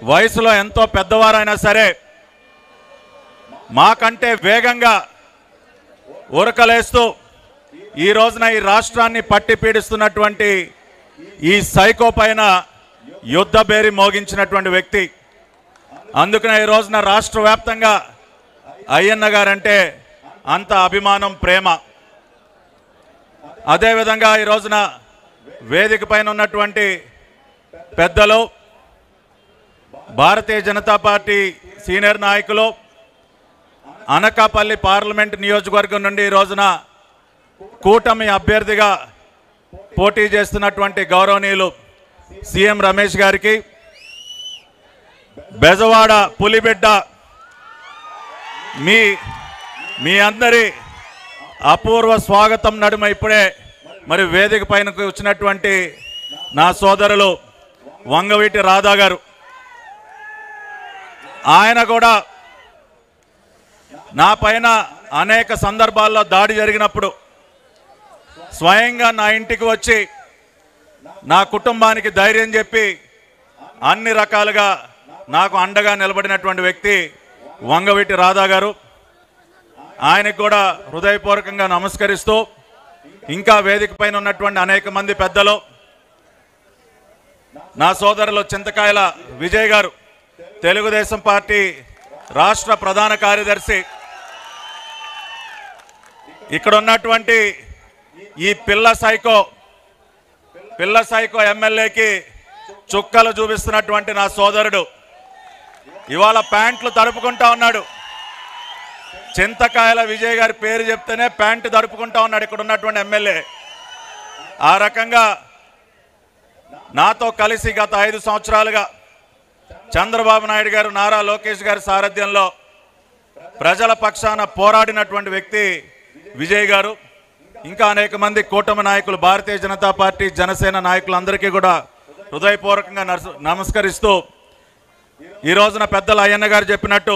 వయసులో ఎంతో పెద్దవారైనా సరే మాకంటే వేగంగా ఉరకలేస్తూ ఈ రోజున ఈ రాష్ట్రాన్ని పట్టి పీడిస్తున్నటువంటి ఈ సైకో పైన యుద్ధ బేరి మోగించినటువంటి వ్యక్తి. అందుకనే ఈ రోజున రాష్ట్ర వ్యాప్తంగా అయ్యన్న గారంటే అంత అభిమానం, ప్రేమ. అదేవిధంగా ఈ రోజున వేదిక పైన ఉన్నటువంటి పెద్దలు, భారతీయ జనతా పార్టీ సీనియర్ నాయకులు, అనకాపల్లి పార్లమెంట్ నియోజకవర్గం నుండి ఈ రోజున కూటమి అభ్యర్థిగా పోటీ చేస్తున్నటువంటి గౌరవనీయులు సీఎం రమేష్ గారికి, బెజవాడ పులిబిడ్డ మీ అందరి అపూర్వ స్వాగతం నడుమ ఇప్పుడే మరి వేదిక పైనకు వచ్చినటువంటి నా సోదరులు వంగవీటి రాధా గారు, ఆయన కూడా నా పైన అనేక సందర్భాల్లో దాడి జరిగినప్పుడు స్వయంగా నా ఇంటికి వచ్చి నా కుటుంబానికి ధైర్యం చెప్పి అన్ని రకాలుగా నాకు అండగా నిలబడినటువంటి వ్యక్తి వంగవీటి రాధా గారు. ఆయనకు కూడా హృదయపూర్వకంగా నమస్కరిస్తూ, ఇంకా వేదిక పైన ఉన్నటువంటి అనేక మంది పెద్దలు, నా సోదరులు చింతకాయల విజయ్ గారు, తెలుగుదేశం పార్టీ రాష్ట్ర ప్రధాన కార్యదర్శి, ఇక్కడ ఉన్నటువంటి ఈ పిల్ల సైకో ఎమ్మెల్యేకి చుక్కలు చూపిస్తున్నటువంటి నా సోదరుడు ఇవాళ ప్యాంట్లు తడుపుకుంటా ఉన్నాడు. చింతకాయల విజయ్ గారి పేరు చెప్తేనే ప్యాంటు తడుపుకుంటా ఉన్నాడు ఇక్కడ ఉన్నటువంటి ఎమ్మెల్యే. ఆ రకంగా నాతో కలిసి గత 5 సంవత్సరాలుగా చంద్రబాబు నాయుడు గారు, నారా లోకేష్ గారి సారథ్యంలో ప్రజల పక్షాన పోరాడినటువంటి వ్యక్తి విజయ్ గారు. ఇంకా అనేక మంది కూటమి నాయకులు, భారతీయ జనతా పార్టీ, జనసేన నాయకులందరికీ కూడా హృదయపూర్వకంగా నమస్కరిస్తూ, ఈ రోజున పెద్దలు అయ్యన్న గారు చెప్పినట్టు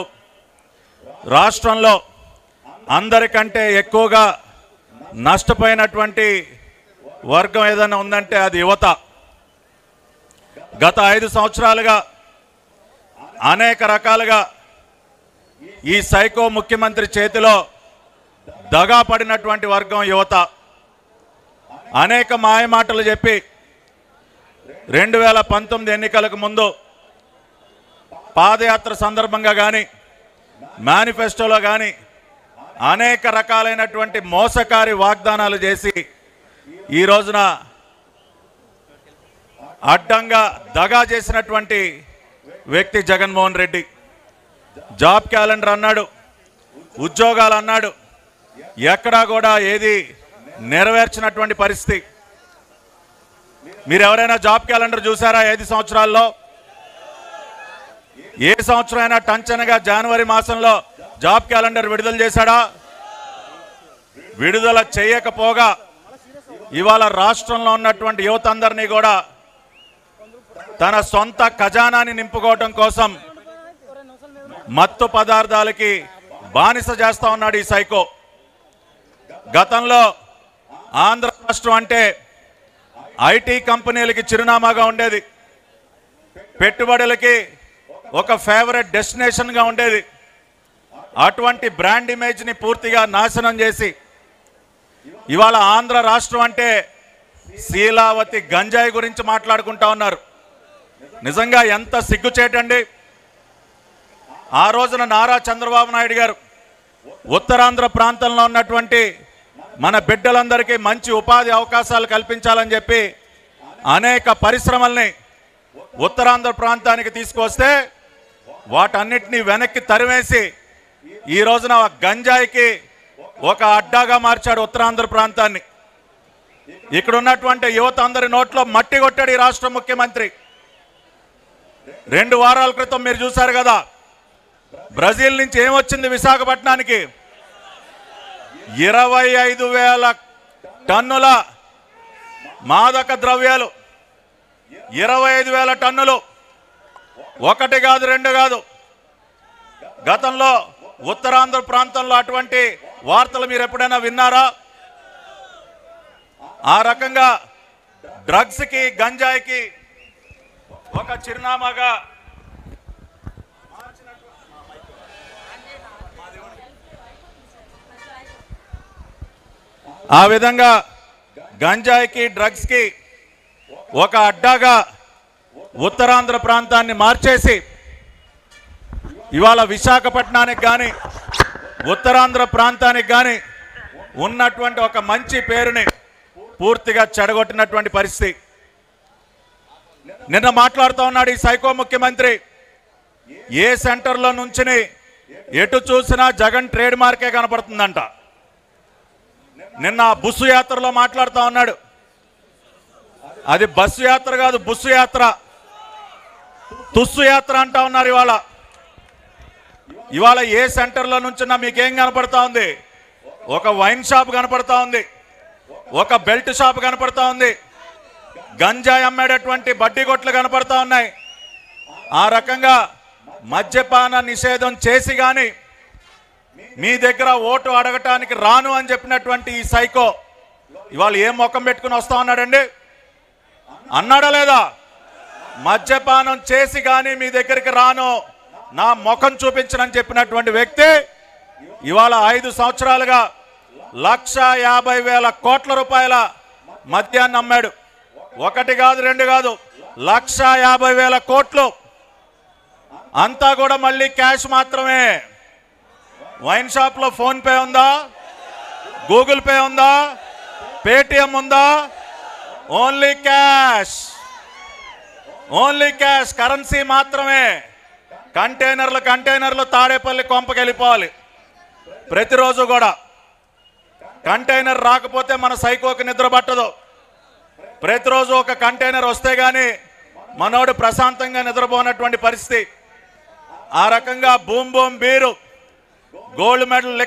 రాష్ట్రంలో అందరికంటే ఎక్కువగా నష్టపోయినటువంటి వర్గం ఏదైనా ఉందంటే అది యువత. గత 5 సంవత్సరాలుగా అనేక రకాలుగా ఈ సైకో ముఖ్యమంత్రి చేతిలో దగా పడినటువంటి వర్గం యువత. అనేక మాయమాటలు చెప్పి 2019 ఎన్నికలకు ముందు పాదయాత్ర సందర్భంగా కానీ, మేనిఫెస్టోలో కానీ అనేక రకాలైనటువంటి మోసకారి వాగ్దానాలు చేసి ఈ రోజున అడ్డంగా దగా చేసినటువంటి వ్యక్తి జగన్మోహన్ రెడ్డి. జాబ్ క్యాలెండర్ అన్నాడు, ఉద్యోగాలు అన్నాడు, ఎక్కడా కూడా ఏది నెరవేర్చినటువంటి పరిస్థితి. మీరు ఎవరైనా జాబ్ క్యాలెండర్ చూసారా 5 సంవత్సరాల్లో? ఏ సంవత్సరం అయినా టంచనగా జనవరి మాసంలో జాబ్ క్యాలెండర్ విడుదల చేశాడా? విడుదల చేయకపోగా ఇవాళ రాష్ట్రంలో ఉన్నటువంటి యువత అందరినీ కూడా తన సొంత ఖజానాన్ని నింపుకోవటం కోసం మత్తు పదార్థాలకి బానిస చేస్తా ఉన్నాడు ఈ సైకో. గతంలో ఆంధ్ర రాష్ట్రం అంటే ఐటీ కంపెనీలకి చిరునామాగా ఉండేది, పెట్టుబడులకి ఒక ఫేవరెట్ డెస్టినేషన్గా ఉండేది. అటువంటి బ్రాండ్ ఇమేజ్ని పూర్తిగా నాశనం చేసి ఇవాళ ఆంధ్ర రాష్ట్రం అంటే శీలావతి గంజాయి గురించి మాట్లాడుకుంటా ఉన్నారు. నిజంగా ఎంత సిగ్గుచేటండి. ఆ రోజున నారా చంద్రబాబు నాయుడు గారు ఉత్తరాంధ్ర ప్రాంతంలో ఉన్నటువంటి మన బిడ్డలందరికీ మంచి ఉపాధి అవకాశాలు కల్పించాలని చెప్పి అనేక పరిశ్రమల్ని ఉత్తరాంధ్ర ప్రాంతానికి తీసుకొస్తే వాటన్నిటినీ వెనక్కి తరివేసి ఈ రోజున గంజాయికి ఒక అడ్డాగా మార్చాడు ఉత్తరాంధ్ర ప్రాంతాన్ని. ఇక్కడ ఉన్నటువంటి యువత అందరి నోట్లో మట్టి కొట్టాడు ఈ రాష్ట్ర ముఖ్యమంత్రి. 2 వారాల క్రితం మీరు చూశారు కదా, బ్రెజిల్ నుంచి ఏమొచ్చింది విశాఖపట్నానికి? 25,000 టన్నుల మాదక ద్రవ్యాలు. 25,000 టన్నులు. 1 కాదు 2 కాదు. గతంలో ఉత్తరాంధ్ర ప్రాంతంలో అటువంటి వార్తలు మీరు ఎప్పుడైనా విన్నారా? ఆ రకంగా డ్రగ్స్కి, గంజాయికి ఒక చిరునామాగా ఆ విధంగా గంజాయికి డ్రగ్స్కి ఒక అడ్డాగా ఉత్తరాంధ్ర ప్రాంతాన్ని మార్చేసి ఇవాళ విశాఖపట్నానికి కానీ ఉత్తరాంధ్ర ప్రాంతానికి కానీ ఉన్నటువంటి ఒక మంచి పేరుని పూర్తిగా చెడగొట్టినటువంటి పరిస్థితి. నిన్న మాట్లాడుతూ ఉన్నాడు ఈ సైకో ముఖ్యమంత్రి. ఏ సెంటర్లో నుంచి ఎటు చూసినా జగన్ ట్రేడ్ మార్కే కనపడుతుందంట. నిన్న బస్సు యాత్రలో మాట్లాడుతూ ఉన్నాడు. అది బస్సు యాత్ర కాదు, బుస్సు యాత్ర, తుస్సు యాత్ర అంటా ఉన్నారు. ఇవాళ ఏ సెంటర్లో నుంచినా మీకేం కనపడతా ఉంది? ఒక వైన్ షాప్ కనపడతా ఉంది, ఒక బెల్ట్ షాప్ కనపడతా ఉంది, గంజాయి అమ్మేటటువంటి బడ్డీ కొట్లు కనపడతా ఉన్నాయి. ఆ రకంగా మద్యపాన నిషేధం చేసి కానీ మీ దగ్గర ఓటు అడగటానికి రాను అని చెప్పినటువంటి ఈ సైకో ఇవాళ ఏం ముఖం పెట్టుకుని వస్తా ఉన్నాడండి? అన్నాడా లేదా? మద్యపానం చేసి కానీ మీ దగ్గరికి రాను, నా ముఖం చూపించనని చెప్పినటువంటి వ్యక్తి ఇవాళ 5 సంవత్సరాలుగా 1,50,000 కోట్ల రూపాయల మద్యాన్ని అమ్మాడు. 1 కాదు 2 కాదు, 1,50,000 కోట్లు. అంతా కూడా మళ్ళీ క్యాష్ మాత్రమే. వైన్ షాప్లో ఫోన్పే ఉందా? గూగుల్ పే ఉందా? పేటిఎం ఉందా? Only cash, only cash, currency మాత్రమే. కంటైనర్లు తాడేపల్లి కొంపకి వెళ్ళిపోవాలి. ప్రతిరోజు కూడా కంటైనర్ రాకపోతే మన సైకోకి నిద్ర పట్టదు. ప్రతిరోజు ఒక కంటైనర్ వస్తే గానీ మనోడు ప్రశాంతంగా నిద్రపోనటువంటి పరిస్థితి. ఆ రకంగా boom boom beer, gold medal